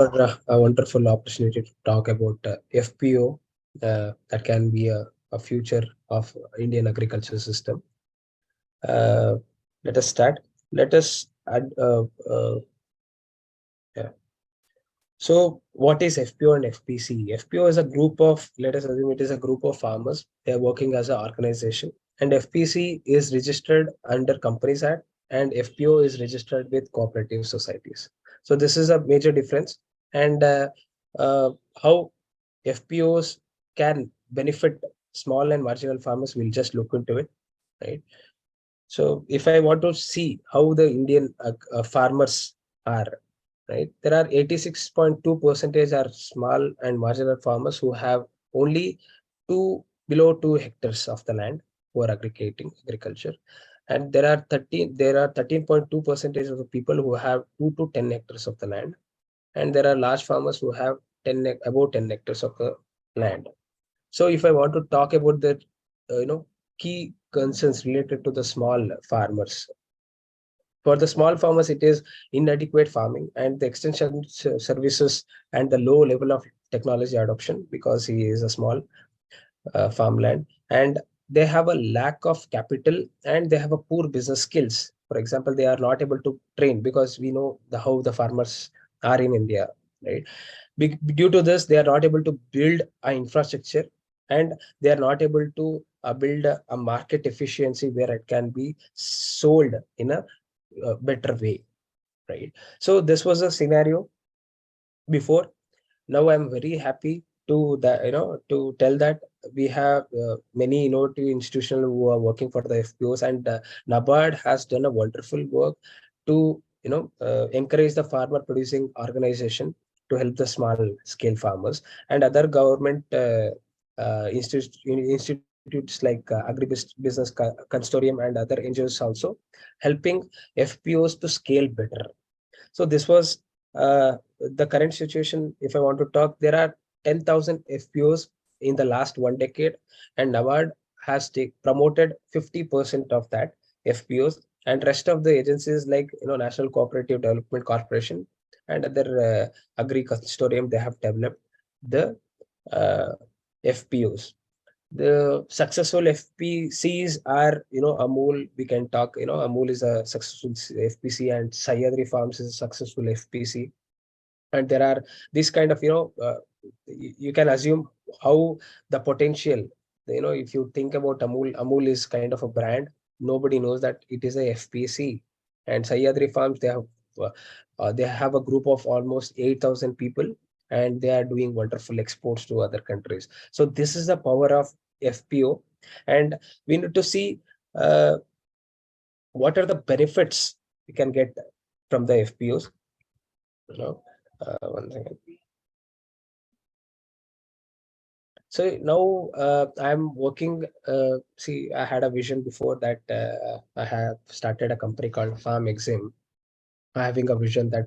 for a wonderful opportunity to talk about FPO that can be a future of Indian agriculture system. Uh, Let us start. Let us add. Yeah. So, what is FPO and FPC? FPO is a group of, let us assume it is a group of farmers. They are working as an organization, and FPC is registered under Companies Act, and FPO is registered with cooperative societies. So, this is a major difference, and uh, how FPOs can benefit small and marginal farmers. We'll just look into it, right? So, if I want to see how the Indian farmers are, right, there are 86.2% are small and marginal farmers who have only below 2 hectares of the land who are agriculture, and there are 13.2% of the people who have 2 to 10 hectares of the land, and there are large farmers who have about 10 hectares of the land. So if I want to talk about the key concerns related to the small farmers, for the small farmers, it is inadequate farming and the extension services and the low level of technology adoption because he is a small farmland, and they have a lack of capital and they have a poor business skills. For example, they are not able to train because we know how the farmers are in India, right? Due to this, they are not able to build an infrastructure, and they are not able to build a market efficiency where it can be sold in a better way, right? So this was a scenario before. Now I'm very happy to that, to tell that we have many innovative institutions who are working for the FPOs, and NABARD has done a wonderful work to encourage the farmer producing organization to help the small scale farmers, and other government institutes like Agribusiness Consortium and other NGOs also helping FPOs to scale better. So this was the current situation. If I want to talk, there are 10,000 FPOs in the last 1 decade, and NABARD has promoted 50% of that FPOs, and rest of the agencies like National Cooperative Development Corporation and other agri consortium, they have developed the uh, FPOs. The successful FPCs are, Amul. We can talk, Amul is a successful FPC, and Sahyadri Farms is a successful FPC. And there are this kind of, you can assume how the potential, if you think about Amul is kind of a brand. Nobody knows that it is a FPC. And Sahyadri Farms, they have a group of almost 8,000 people, and they are doing wonderful exports to other countries. So this is the power of FPO, and we need to see uh, what are the benefits we can get from the FPOs. One second. So now I'm working. See, I had a vision before that. I have started a company called Farm Exim, having a vision that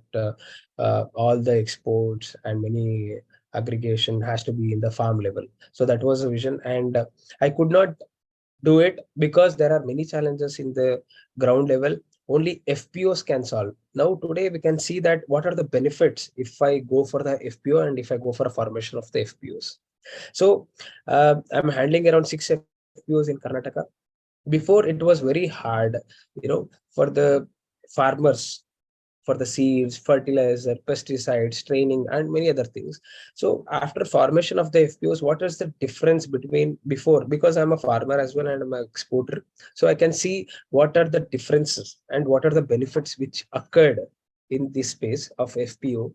all the exports and many aggregation has to be in the farm level. So that was a vision, and I could not do it because there are many challenges in the ground level. Only FPOs can solve. Now today we can see that what are the benefits if I go for the FPO and if I go for a formation of the FPOs. So I'm handling around 6 FPOs in Karnataka. Before it was very hard, for the farmers, for the seeds, fertilizer, pesticides, training, and many other things. So after formation of the FPOs, what is the difference between before? Because I'm a farmer as well and I'm an exporter, so I can see what are the differences and what are the benefits which occurred in this space of FPO.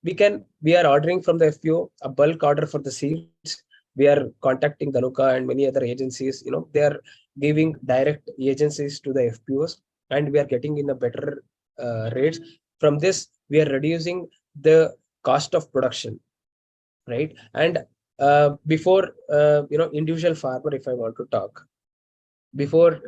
We are ordering from the FPO a bulk order for the seeds. We are contacting Dhanuka and many other agencies. They are giving direct agencies to the FPOs, and we are getting in a better rates. From this, we are reducing the cost of production, right? And before, individual farmer, if I want to talk, before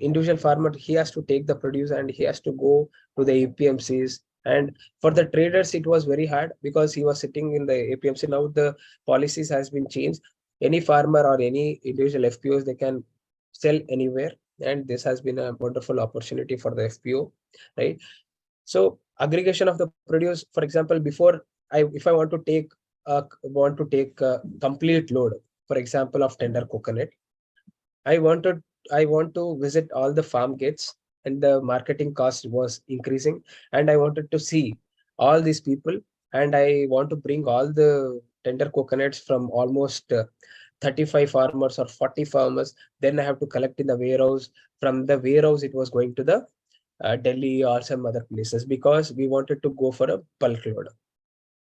individual farmer, he has to take the produce and he has to go to the APMCs, and for the traders it was very hard because he was sitting in the APMC. Now the policies has been changed. Any farmer or any individual FPOs, they can sell anywhere, and this has been a wonderful opportunity for the FPO, right? So aggregation of the produce. For example, before if I want to take a complete load, for example, of tender coconut, I wanted I want to visit all the farm gates, and the marketing cost was increasing, and I wanted to see all these people, and I want to bring all the tender coconuts from almost 35 farmers or 40 farmers. Then I have to collect in the warehouse. From the warehouse, it was going to the Delhi or some other places, because we wanted to go for a bulk load.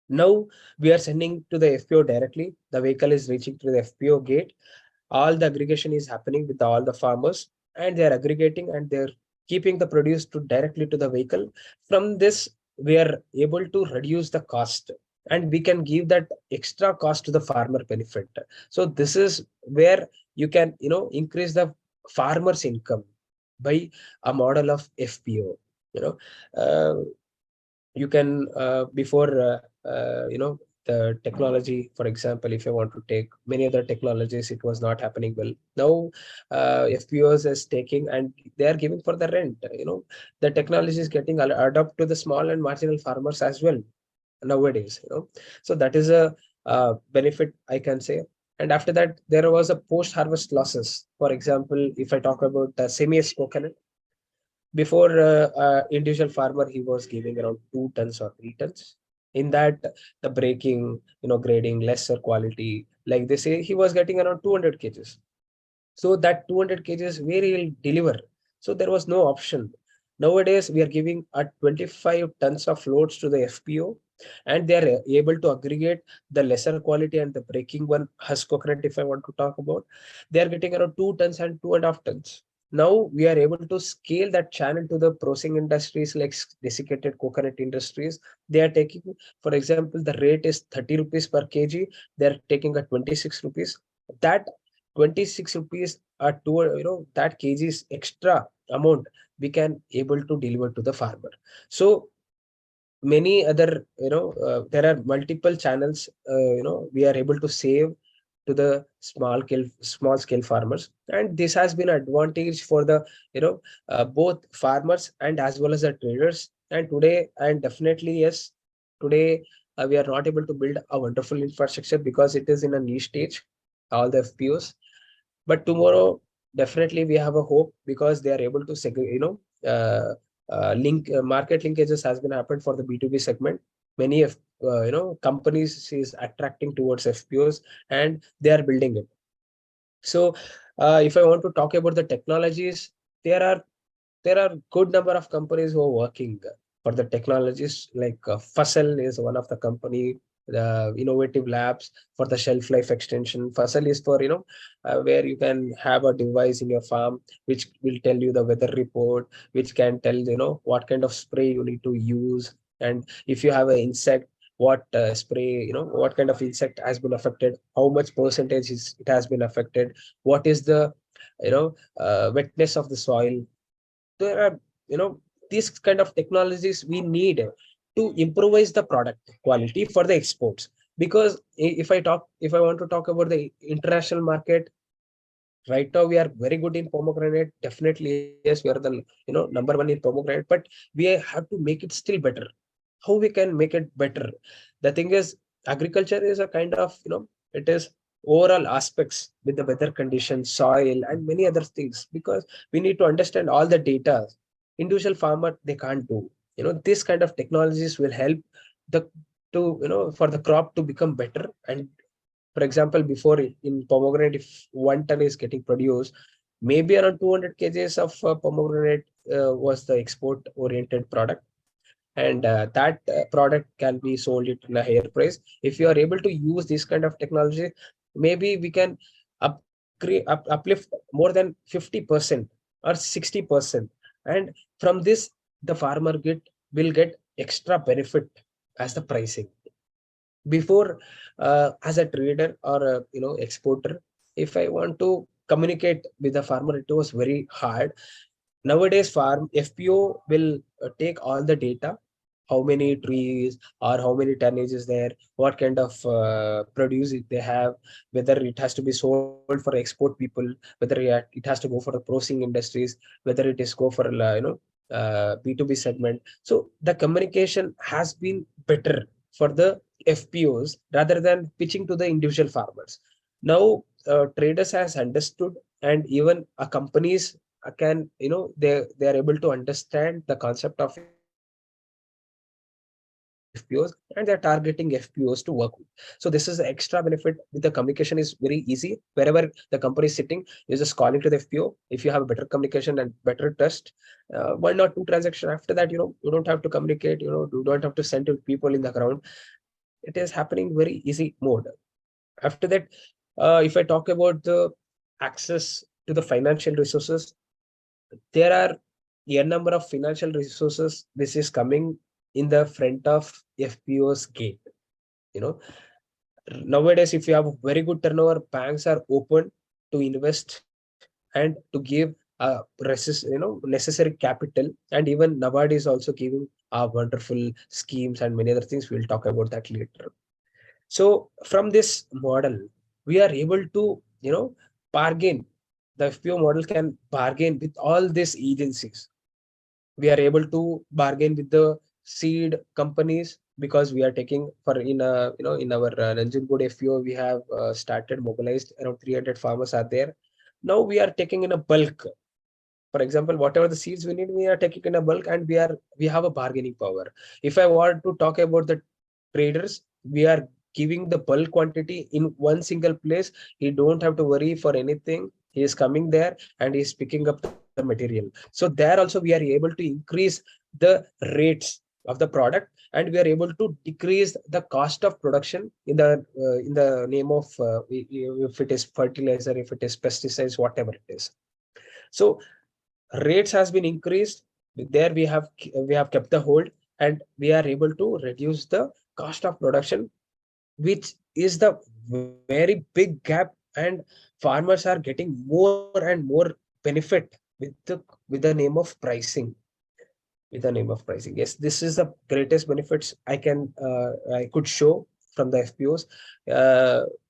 Now we are sending to the FPO directly. The vehicle is reaching to the FPO gate. All the aggregation is happening with all the farmers, and they are aggregating, and they're keeping the produce to directly to the vehicle. From this, we are able to reduce the cost, and we can give that extra cost to the farmer benefit. So this is where you can, increase the farmer's income by a model of FPO. you know uh, you can before the technology, for example, if I want to take many other technologies, it was not happening well. Now FPOs is taking, and they are giving for the rent. The technology is getting adopted to the small and marginal farmers as well nowadays. So that is a benefit, I can say. And after that, there was a post harvest losses. For example, if I talk about the semi coconut, before individual farmer, he was giving around 2 tons or 3 tons. In that, the breaking, grading, lesser quality, like they say, he was getting around 200 kgs. So that 200 kgs where he will deliver. So there was no option. Nowadays, we are giving 25 tons of loads to the FPO, and they are able to aggregate the lesser quality and the breaking one husk coconut. If I want to talk about, they are getting around 2 tons and 2.5 tons. Now we are able to scale that channel to the processing industries like desiccated coconut industries. They are taking, for example, the rate is 30 rupees per kg. They are taking a 26 rupees. That 26 rupees are to, that kgs extra amount we can able to deliver to the farmer. So many other, there are multiple channels, we are able to save to the small scale farmers, and this has been an advantage for the, both farmers and as well as the traders. And today, and definitely yes, today we are not able to build a wonderful infrastructure because it is in a niche stage, all the FPOs. But tomorrow, definitely we have a hope, because they are able to link market linkages has been happened for the B2B segment. Many of companies is attracting towards FPOs, and they are building it. So if I want to talk about the technologies, there are good number of companies who are working for the technologies. Like Fussel is one of the company, the innovative labs for the shelf life extension. Fussel is for, where you can have a device in your farm which will tell you the weather report, which can tell, what kind of spray you need to use, and if you have an insect, what spray, what kind of insect has been affected, how much percentage it has been affected, what is the, wetness of the soil. There are, these kind of technologies we need to improvise the product quality for the exports. Because if I want to talk about the international market, right now we are very good in pomegranate. Definitely yes, we are the, number one in pomegranate, but we have to make it still better. How we can make it better? The thing is, agriculture is a kind of, it is overall aspects with the weather conditions, soil, and many other things, because we need to understand all the data. Individual farmer, they can't do. This kind of technologies will help the to, for the crop to become better. And for example, before in pomegranate, if 1 ton is getting produced, maybe around 200 kgs of pomegranate was the export oriented product. And that product can be sold it in a higher price. If you are able to use this kind of technology, maybe we can uplift more than 50% or 60%. And from this, the farmer will get extra benefit as the pricing. Before, as a trader or a, exporter, if I want to communicate with the farmer, it was very hard. Nowadays, farm FPO will take all the data, how many trees or how many tonnage is there, what kind of produce they have, whether it has to be sold for export people, whether it has to go for the processing industries, whether it is go for, B2B segment. So the communication has been better for the FPOs rather than pitching to the individual farmers. Now traders has understood, and even companies can, they are able to understand the concept of FPOs, and they are targeting FPOs to work with. So this is the extra benefit with the communication is very easy. Wherever the company is sitting, you're just calling to the FPO. If you have a better communication and better trust, one or two transactions after that, you don't have to communicate, you don't have to send to people in the ground. It is happening very easy mode. After that, if I talk about the access to the financial resources, there are a number of financial resources which is coming in the front of FPO's gate. You know, nowadays, if you have a very good turnover, banks are open to invest and to give necessary capital. And even NABARD is also giving wonderful schemes and many other things. We'll talk about that later. So from this model, we are able to, bargain. The FPO model can bargain with all these agencies. We are able to bargain with the seed companies, because we are taking for in our Nanjangud FPO, we have started mobilized around 300 farmers are there. Now we are taking in a bulk. For example, whatever the seeds we need, we are taking in a bulk, and we have a bargaining power. If I want to talk about the traders, we are giving the bulk quantity in one single place. He don't have to worry for anything. He is coming there and he is picking up the material. So there also we are able to increase the rates of the product, and we are able to decrease the cost of production in the name of if it is fertilizer, if it is pesticides, whatever it is. So rates has been increased. There we have kept the hold, and we are able to reduce the cost of production, which is the very big gap. And farmers are getting more and more benefit with the name of pricing. Yes, this is the greatest benefits I could show from the FPOs.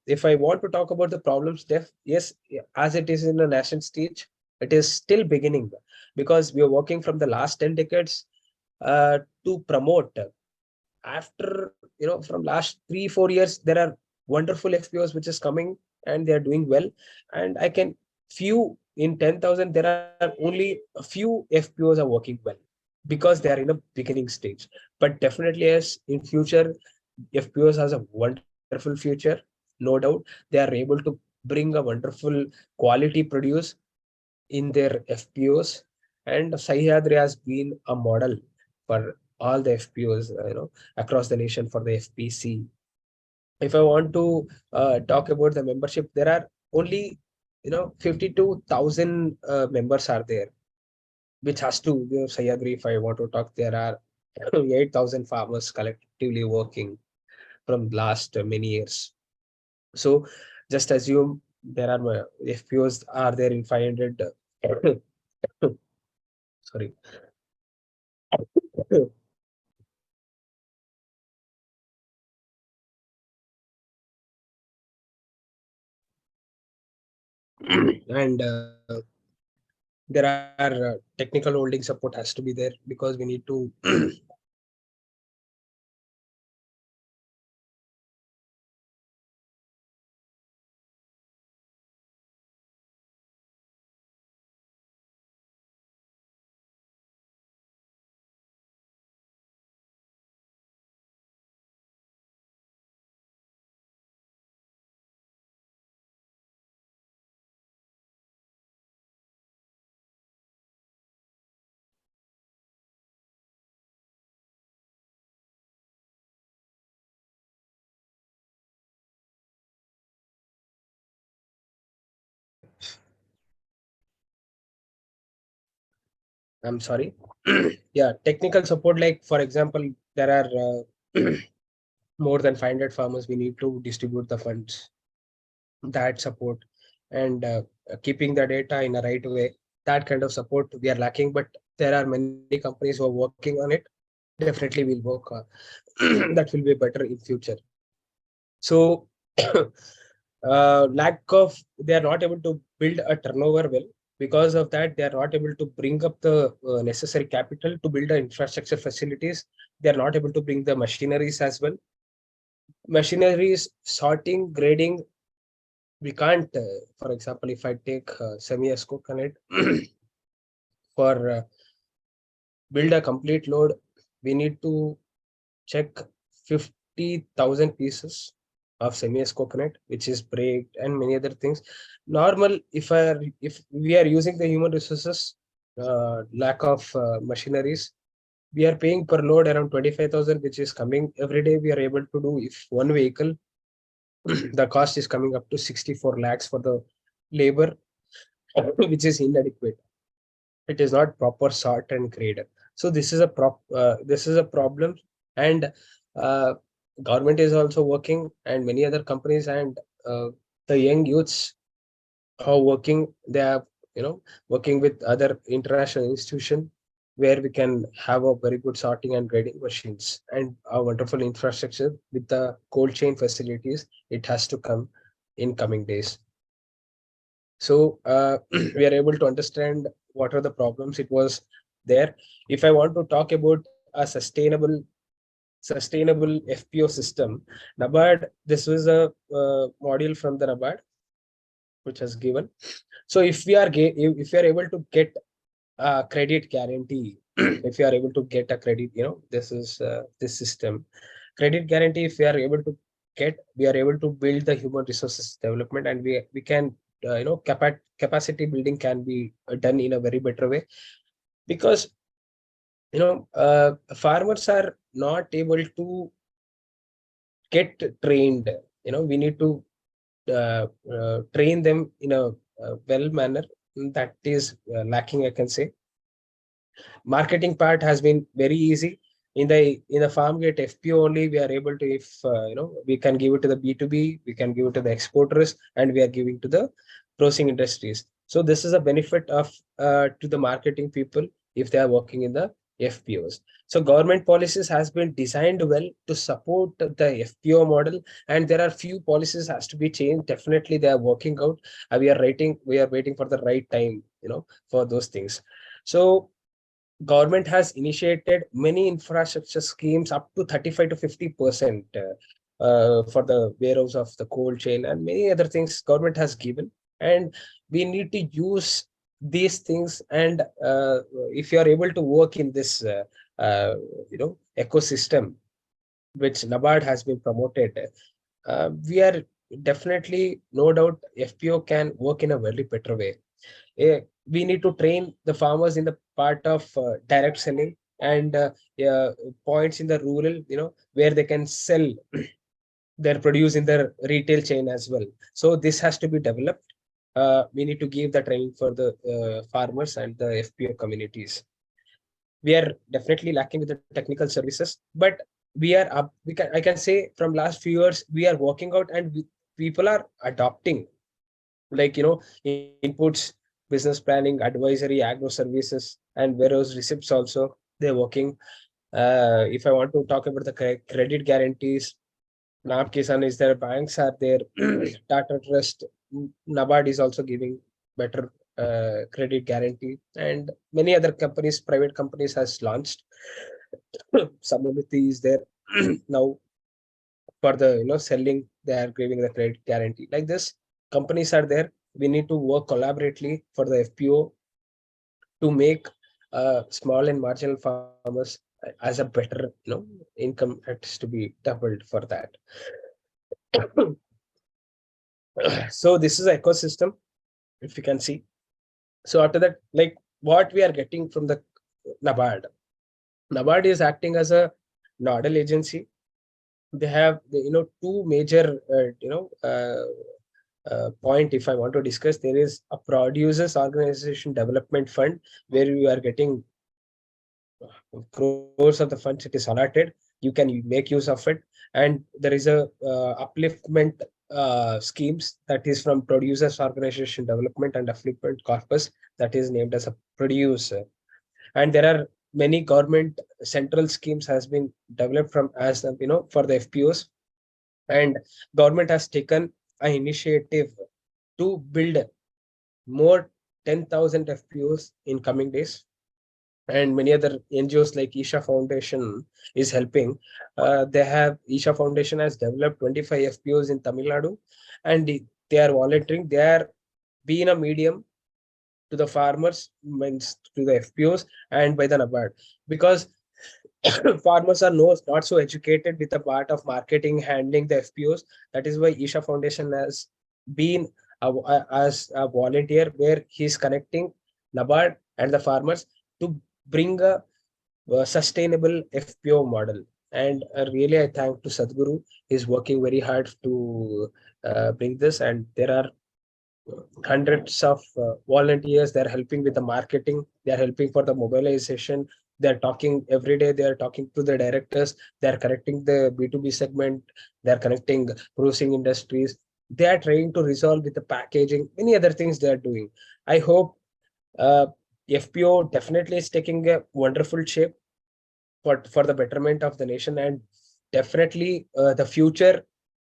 If I want to talk about the problems, yes, as it is in a national stage, it is still beginning, because we are working from the last 10 decades to promote. After, from last 3-4 years, there are wonderful FPOs which is coming, and they are doing well. And I can few in 10,000, there are only a few FPOs are working well, because they are in a beginning stage. But definitely, as in future, FPOs has a wonderful future, no doubt. They are able to bring a wonderful quality produce in their FPOs. And Sahyadri has been a model for all the FPOs, across the nation for the FPC. If I want to talk about the membership, there are only 52,000 members are there, which has to, Sahyadri, if I want to talk, there are 8,000 farmers collectively working from last many years. So just assume there are FPOs are there in 500. Sorry. And there are technical holding support has to be there, because we need to I'm sorry. Yeah, technical support, like for example, there are more than 500 farmers. We need to distribute the funds, that support, and keeping the data in a right way. That kind of support we are lacking, but there are many companies who are working on it. Definitely, we'll work. That will be better in future. So, lack of, they are not able to build a turnover well. Because of that, they are not able to bring up the necessary capital to build the infrastructure facilities. They are not able to bring the machineries as well. Machineries, sorting, grading, we can't, for example, if I take semi-S coconut for build a complete load, we need to check 50,000 pieces of semi-S coconut, which is braked and many other things. Normal, if we are using the human resources, lack of machineries, we are paying per load around 25,000, which is coming every day. We are able to do if one vehicle, the cost is coming up to 64 lakhs for the labor, which is inadequate. It is not proper sort and graded. So this is a problem, and uh, government is also working, and many other companies, and the young youths are working. They are, working with other international institution where we can have a very good sorting and grading machines and a wonderful infrastructure with the cold chain facilities. It has to come in coming days. So we are able to understand what are the problems it was there. If I want to talk about a sustainable FPO system, NABARD, this was a module from the NABARD which has given. So if we are able to get a credit guarantee, if you are able to get a credit, this is this system credit guarantee. If we are able to get, we are able to build the human resources development, and we can capacity building can be done in a very better way, because farmers are not able to get trained. We need to train them in a well manner. That is lacking, I can say. Marketing part has been very easy. In the farm gate FPO only, we are able to, if we can give it to the B2B, we can give it to the exporters, and we are giving to the processing industries. So this is a benefit of to the marketing people if they are working in the FPOs. So government policies has been designed well to support the FPO model, and there are few policies has to be changed. Definitely they are working out. We are waiting for the right time, for those things. So government has initiated many infrastructure schemes up to 35 to 50% for the warehouse of the cold chain, and many other things government has given, and we need to use these things. And if you are able to work in this ecosystem which NABARD has been promoted, we are definitely, no doubt, FPO can work in a very better way. We need to train the farmers in the part of direct selling, and points in the rural, where they can sell their produce in their retail chain as well. So this has to be developed. We need to give the training for the farmers and the FPO communities. We are definitely lacking with the technical services, but we are up. I can say from last few years we are working out, and people are adopting, like inputs, business planning, advisory, agro services, and warehouse receipts also they're working. If I want to talk about the credit guarantees, NAB Kisan is there, banks are there, Tata Trust, NABARD is also giving better credit guarantee, and many other companies, private companies has launched. Samamiti is there now for the selling. They are giving the credit guarantee. Like this, companies are there. We need to work collaboratively for the FPO to make small and marginal farmers as a better income has to be doubled for that. So this is an ecosystem, if you can see. So after that, like what we are getting from the NABARD. NABARD is acting as a nodal agency. They have two major point. If I want to discuss, there is a producers organization development fund where you are getting crores of the funds. It is allotted, you can make use of it. And there is a upliftment schemes, that is from producers organization development and upliftment corpus, that is named as a producer. And there are many government central schemes has been developed from as for the FPOs, and government has taken an initiative to build more 10,000 FPOs in coming days, and many other NGOs like Isha Foundation is helping. Isha Foundation has developed 25 FPOs in Tamil Nadu, and they are volunteering. They are being a medium to the farmers, means to the FPOs, and by the NABARD, because farmers are not so educated with the part of marketing, handling the FPOs. That is why Isha Foundation has been as a volunteer, where he's connecting NABARD and the farmers to bring a sustainable FPO model. And really, I thank to Sadhguru. He's working very hard to bring this, and there are hundreds of volunteers. They're helping with the marketing, they're helping for the mobilization, they're talking every day, they're talking to the directors, they're connecting the B2B segment, they're connecting processing industries, they are trying to resolve with the packaging, many other things they are doing. I hope uh, FPO definitely is taking a wonderful shape for the betterment of the nation, and definitely the future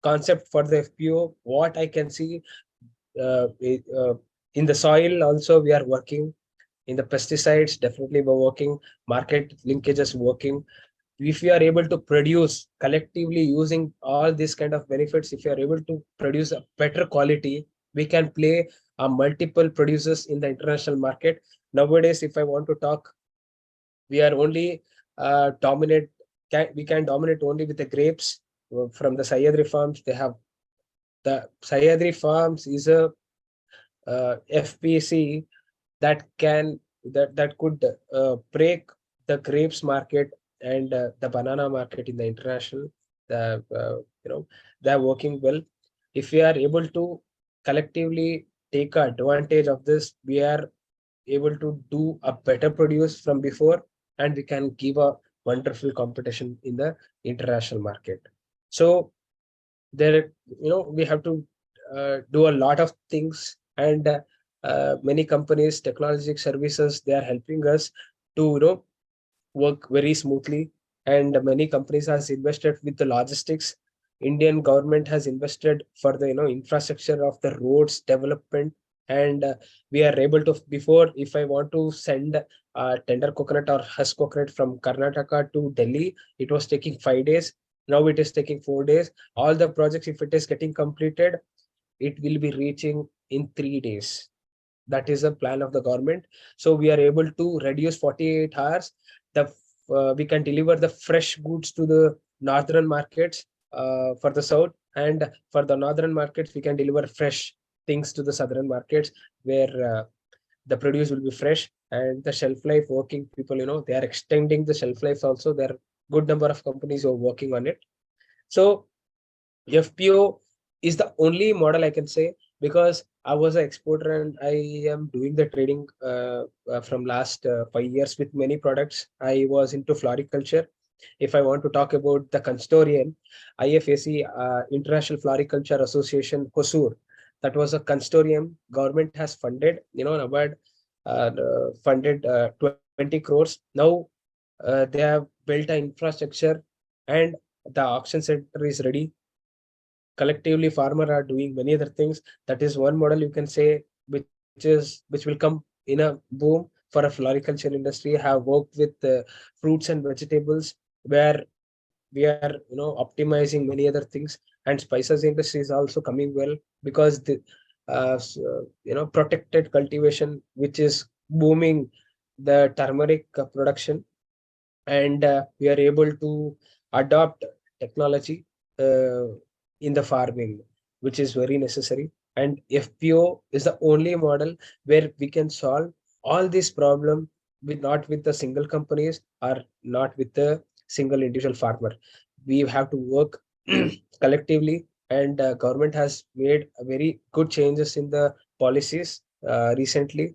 concept for the FPO, what I can see, in the soil also we are working, in the pesticides definitely we're working, market linkages working. If we are able to produce collectively using all these kind of benefits, if you are able to produce a better quality, we can play multiple producers in the international market. Nowadays, if I want to talk, we are only dominate, we can dominate only with the grapes from the Sahyadri farms. They have the Sahyadri farms is a FPC that could break the grapes market and the banana market in the international. The they're working well. If we are able to collectively take advantage of this, we are able to do a better produce from before, and we can give a wonderful competition in the international market. So there, we have to do a lot of things, and many companies, technology services, they are helping us to work very smoothly. And many companies has invested with the logistics. Indian government has invested for the infrastructure of the roads development. And we are able to, before, if I want to send tender coconut or husk coconut from Karnataka to Delhi, it was taking 5 days. Now it is taking 4 days. All the projects, if it is getting completed, it will be reaching in 3 days. That is a plan of the government. So we are able to reduce 48 hours. We can deliver the fresh goods to the northern markets for the south, and for the northern markets we can deliver fresh things to the southern markets, where the produce will be fresh. And the shelf life, working people, they are extending the shelf life also. There are good number of companies who are working on it. So FPO is the only model I can say, because I was an exporter and I am doing the trading from last 5 years with many products. I was into floriculture. If I want to talk about the consortium, IFAC, International Floriculture Association, COSUR, that was a consortium government has funded, NABARD funded 20 crores. Now they have built an infrastructure, and the auction center is ready. Collectively farmer are doing many other things. That is one model you can say, which will come in a boom for a floriculture industry. Have worked with fruits and vegetables, where we are optimizing many other things. And spices industry is also coming well, because the protected cultivation, which is booming, the turmeric production. And we are able to adopt technology uh, in the farming, which is very necessary. And FPO is the only model where we can solve all these problem, with not with the single companies, or not with the single individual farmer. We have to work collectively, and government has made a very good changes in the policies recently.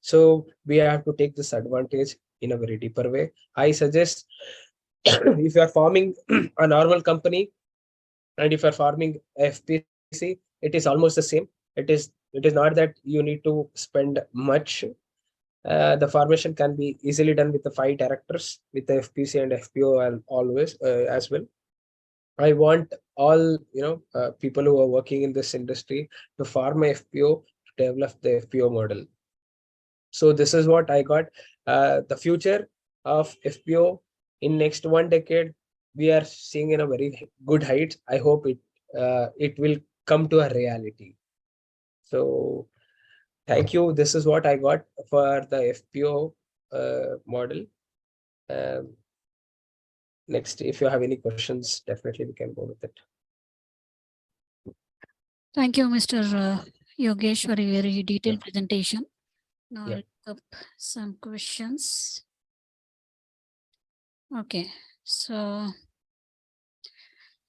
So we have to take this advantage in a very deeper way. I suggest if you are forming a normal company, and if you are farming FPC, it is almost the same. It is not that you need to spend much. The formation can be easily done with the 5 directors, with the FPC and FPO, and always as well. I want all people who are working in this industry to farm a FPO, develop the FPO model. So this is what I got. The future of FPO in next 1 decade, we are seeing in a very good height. I hope it will come to a reality. So thank you. This is what I got for the FPO model. Um, Next, if you have any questions, definitely we can go with it. Thank you, Mr. Yogesh, for a very detailed presentation. Now I'll look up some questions. Okay, so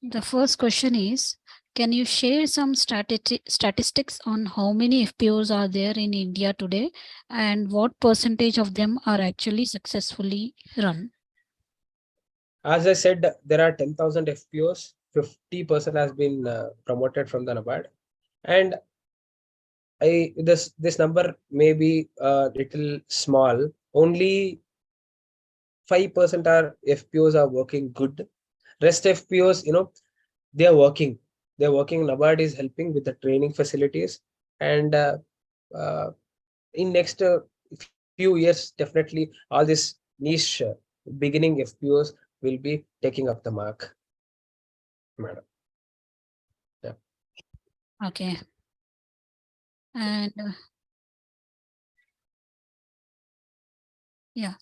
the first question is, can you share some statistics on how many FPOs are there in India today and what percentage of them are actually successfully run? As I said, there are 10,000 FPOs. 50% has been promoted from the NABARD, and this number may be a little small. Only 5% are FPOs are working good. Rest FPOs, they are working. They're working. NABARD is helping with the training facilities, and uh, in next few years, definitely all this niche beginning FPOs will be taking up the mark, madam. Yeah. Okay. And yeah.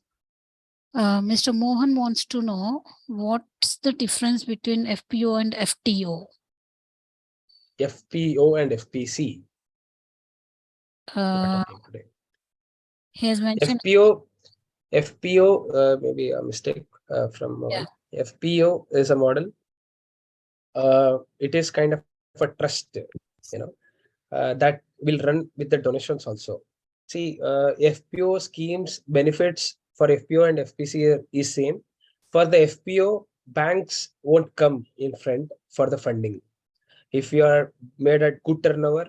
Mr. Mohan wants to know what's the difference between FPO and FTO? FPO and FPC. Uh, Today. he has mentioned FPO, maybe a mistake from Mohan. FPO is a model. It is kind of a trust, that will run with the donations also. See, FPO schemes benefits for FPO and FPC is same. For the FPO, banks won't come in front for the funding. If you are made a good turnover,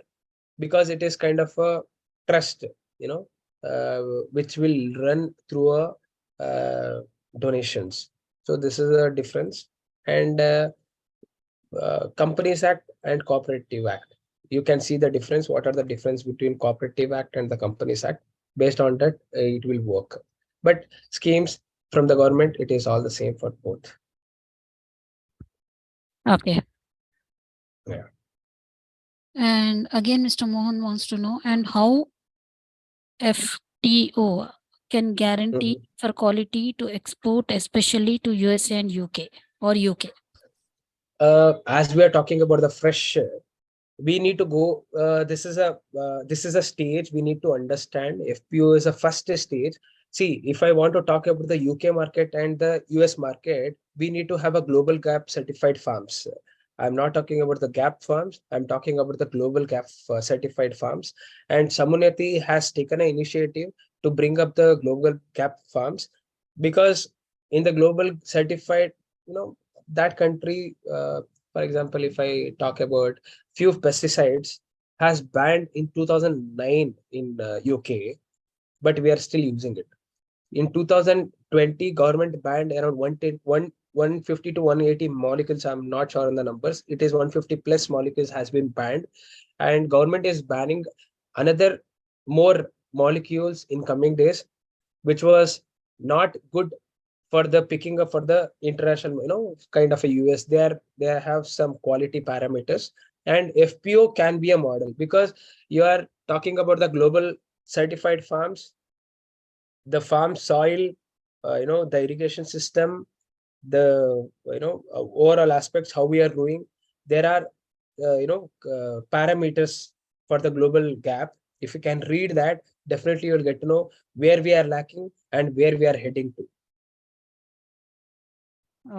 because it is kind of a trust, which will run through a donations. So this is a difference. And Companies Act and Cooperative Act, you can see the difference. What are the difference between Cooperative Act and the Companies Act? Based on that, it will work. But schemes from the government, it is all the same for both. Okay. Yeah. And again, Mr. Mohan wants to know, and how FTO can guarantee for quality to export, especially to USA and UK or UK? As we are talking about the fresh, we need to go. This is a stage we need to understand. FPO is a first stage. See, if I want to talk about the UK market and the US market, we need to have a global gap certified farms. I'm not talking about the gap farms. I'm talking about the global gap certified farms. And Samunati has taken an initiative to bring up the global gap farms, because in the global certified, that country, for example, if I talk about few pesticides has banned in 2009 in UK, but we are still using it. In 2020, government banned around 150 to 180 molecules. I'm not sure on the numbers. It is 150 plus molecules has been banned, and government is banning another more molecules in coming days, which was not good for the picking up for the international, kind of a US. They have some quality parameters, and FPO can be a model, because you are talking about the global certified farms, the farm soil, the irrigation system, the overall aspects, how we are doing. There are parameters for the global gap. If you can read that, definitely you'll get to know where we are lacking and where we are heading to.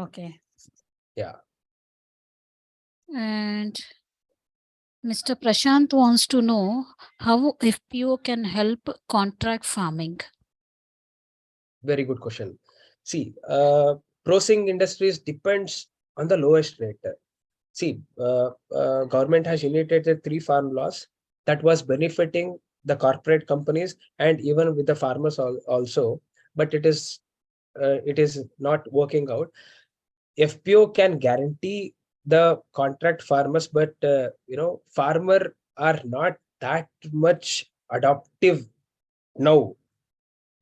Okay. Yeah. And Mr. Prashant wants to know how FPO can help contract farming. Very good question. See, processing industries depends on the lowest rate. See, government has initiated 3 farm laws that was benefiting the corporate companies and even with the farmers also, but it is not working out. FPO can guarantee the contract farmers, but farmer are not that much adaptive now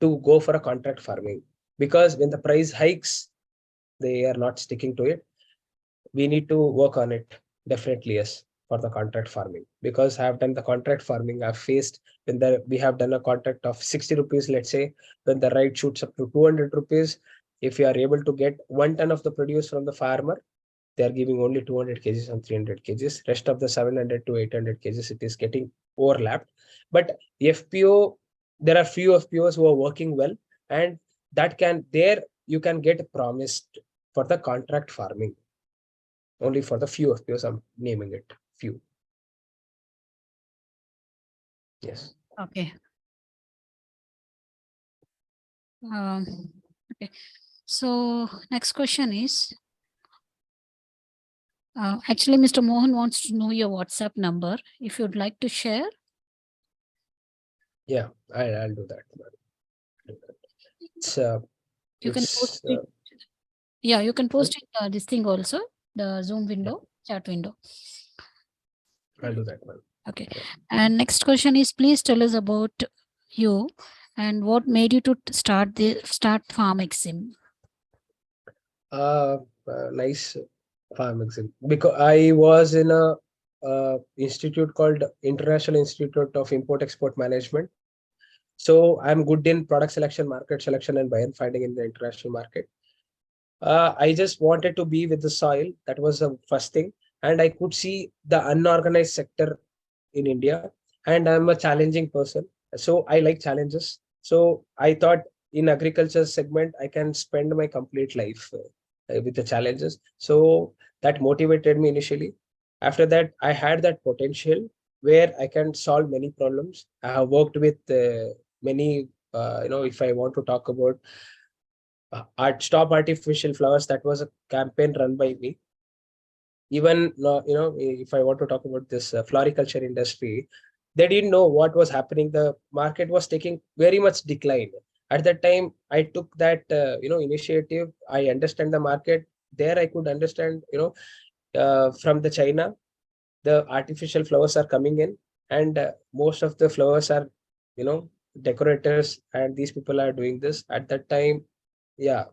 to go for a contract farming, because when the price hikes, they are not sticking to it. We need to work on it. Definitely, yes, for the contract farming, because I have done the contract farming. I've faced when we have done a contract of 60 rupees, let's say, when the rate shoots up to 200 rupees. If you are able to get 1 ton of the produce from the farmer, they are giving only 200 kgs and 300 kgs. Rest of the 700 to 800 kgs, it is getting overlapped. But FPO, there are few FPOs who are working well, and that can there you can get promised for the contract farming. Only for the few FPOs, I'm naming it few. Yes. Okay. Um, okay. So next question is, actually, Mr. Mohan wants to know your WhatsApp number. If you'd like to share, Yeah, I'll do that. It's you can post it. Yeah, you can post it this thing also, the Zoom window, chat window. I'll do that one. Okay. Yeah. And next question is, please tell us about you and what made you to start Farm Exim. Nice Farm Exim. Because I was in a institute called International Institute of Import Export Management. So I'm good in product selection, market selection, and buyer finding in the international market. I just wanted to be with the soil. That was the first thing. And I could see the unorganized sector in India. And I'm a challenging person. So I like challenges. So I thought in agriculture segment, I can spend my complete life with the challenges. So that motivated me initially. After that, I had that potential where I can solve many problems. I have worked with many, if I want to talk about art stop artificial flowers, that was a campaign run by me. Even if I want to talk about this floriculture industry, they didn't know what was happening. The market was taking very much decline. At that time, I took that initiative. I understand the market. There I could understand, from the China, the artificial flowers are coming in, and most of the flowers are, you know decorators, and these people are doing this. At that time, yeah,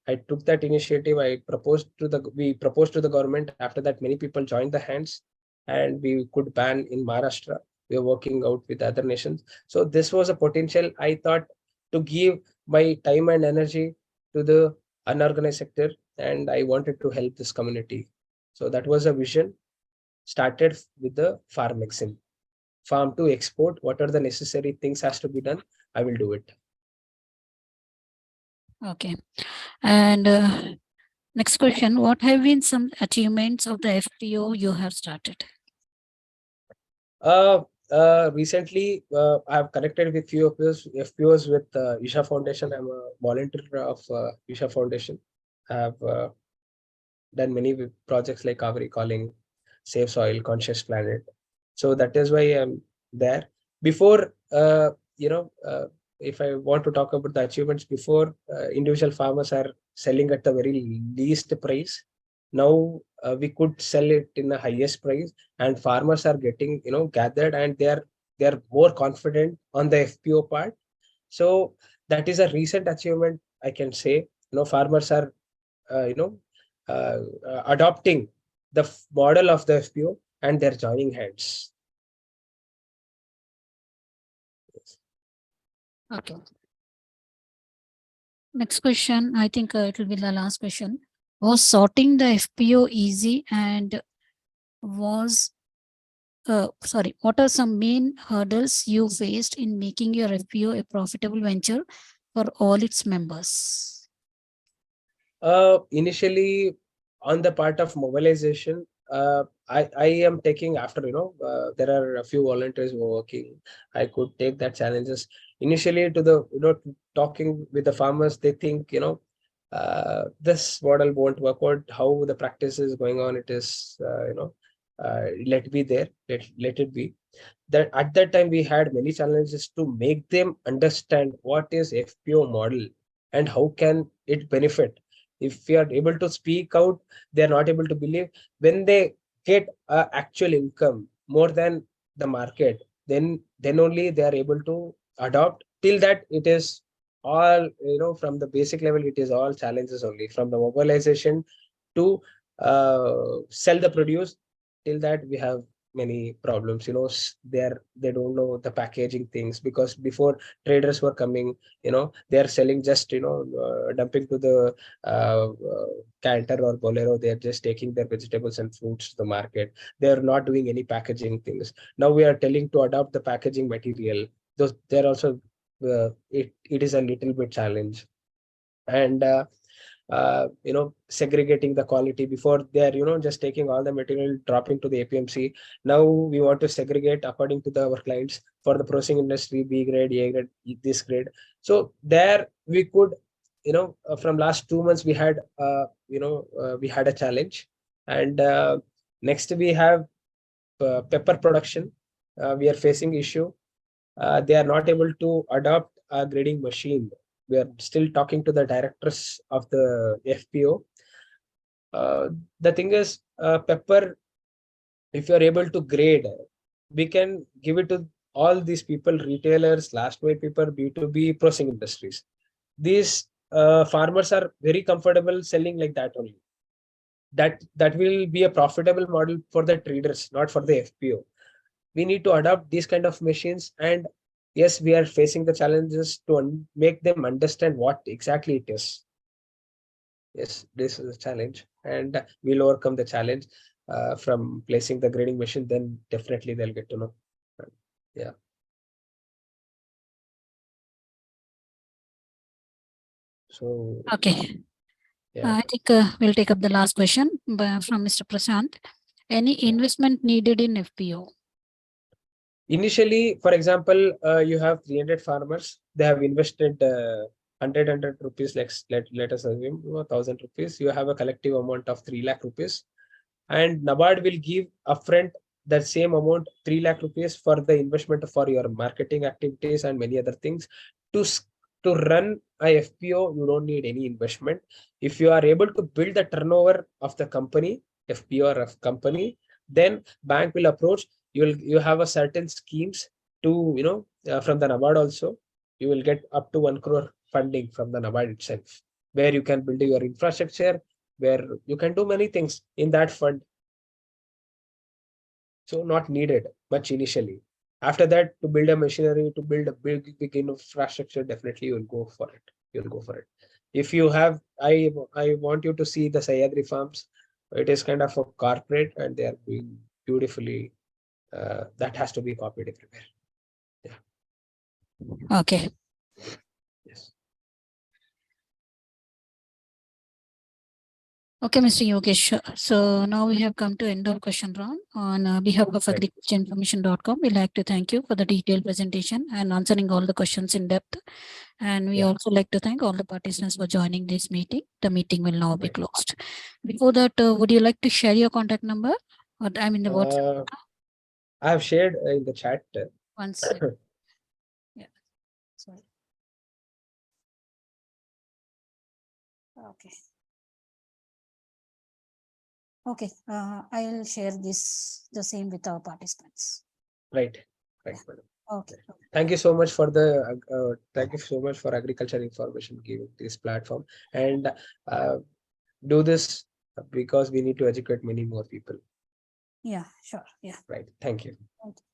I took that initiative. We proposed to the government. After that, many people joined the hands, and we could ban in Maharashtra. We are working out with other nations. So this was a potential. I thought to give my time and energy to the unorganized sector, and I wanted to help this community. So that was a vision. Started with the Farm Exim. Farm to export. What are the necessary things has to be done? I will do it. Okay. And next question, what have been some achievements of the FPO you have started? Recently, I've connected with few of those FPOs with Isha Foundation. I'm a volunteer of Isha Foundation. I've done many projects like Kaveri Calling, Save Soil, Conscious Planet. So that is why I'm there. Before, if I want to talk about the achievements, before individual farmers are selling at the very least price. Now we could sell it in the highest price, and farmers are getting gathered, and they are more confident on the FPO part. So that is a recent achievement, I can say. Farmers are uh, you know adopting the model of the FPO, and they're joining hands. Okay. Next question, I think it will be the last question. Was sorting the FPO easy, and what are some main hurdles you faced in making your FPO a profitable venture for all its members? Initially, on the part of mobilization, I am taking after, there are a few volunteers who are working. I could take that challenges initially to the, talking with the farmers. They think, this model won't work out. How the practice is going on, it is, let be there. Let it be. That at that time we had many challenges to make them understand what is FPO model and how can it benefit. If we are able to speak out, they are not able to believe. When they get actual income more than the market, then only they are able to adopt. Till that, it is all, from the basic level, it is all challenges only, from the mobilization to sell the produce. Till that, we have many problems. They don't know the packaging things, because before, traders were coming, they are selling just, dumping to the canter or bolero. They are just taking their vegetables and fruits to the market. They are not doing any packaging things. Now we are telling to adopt the packaging material. Those, they're also, it is a little bit challenge. And segregating the quality. Before, they're, just taking all the material, dropping to the APMC. Now we want to segregate according to our clients. For the processing industry, B grade, A grade, this grade. So there we could, from last 2 months, we had a challenge. And next we have pepper production. We are facing issue. They are not able to adopt a grading machine. We are still talking to the directors of the FPO. The thing is, pepper, if you are able to grade, we can give it to all these people, retailers, last mile people, B2B, processing industries. These farmers are very comfortable selling like that only. That will be a profitable model for the traders, not for the FPO. We need to adopt these kind of machines. And yes, we are facing the challenges to make them understand what exactly it is. Yes, this is a challenge, and we'll overcome the challenge from placing the grading machine. Then definitely they'll get to know. Yeah. So Okay. yeah. I think we'll take up the last question from Mr. Prashant. Any investment needed in FPO? Initially, for example, you have 300 farmers. They have invested 100 rupees. Let us assume 1,000 rupees. You have a collective amount of 3 lakh rupees, and NABARD will give upfront that same amount, 3 lakh rupees, for the investment for your marketing activities and many other things. To to run a FPO, you don't need any investment. If you are able to build the turnover of the company, FPO or of company, then bank will approach. You have a certain schemes to, from the NABARD also. You will get up to 1 crore funding from the NABARD itself, where you can build your infrastructure, where you can do many things in that fund. So not needed much initially. After that, to build a machinery, to build a big infrastructure, definitely you'll go for it. You'll go for it. If you have, I want you to see the Sahyadri farms. It is kind of a corporate, and they are doing beautifully. That has to be copied everywhere. Yeah. Okay. Yes. Okay, Mr. Yogesh. So now we have come to end of question round. On behalf of Right. agricultureinformation.com, we'd like to thank you for the detailed presentation and answering all the questions in depth. And we also like to thank all the participants for joining this meeting. The meeting will now be closed. Before that, would you like to share your contact number? Or I mean the WhatsApp? I have shared in the chat. Once. Yeah. Sorry. Okay. Okay. I'll share the same with our participants. Right. Right, madam. Okay. Thank you so much for thank you so much for agriculture information giving this platform, and do this because we need to educate many more people. Yeah, sure. Yeah. Right. Thank you. Okay.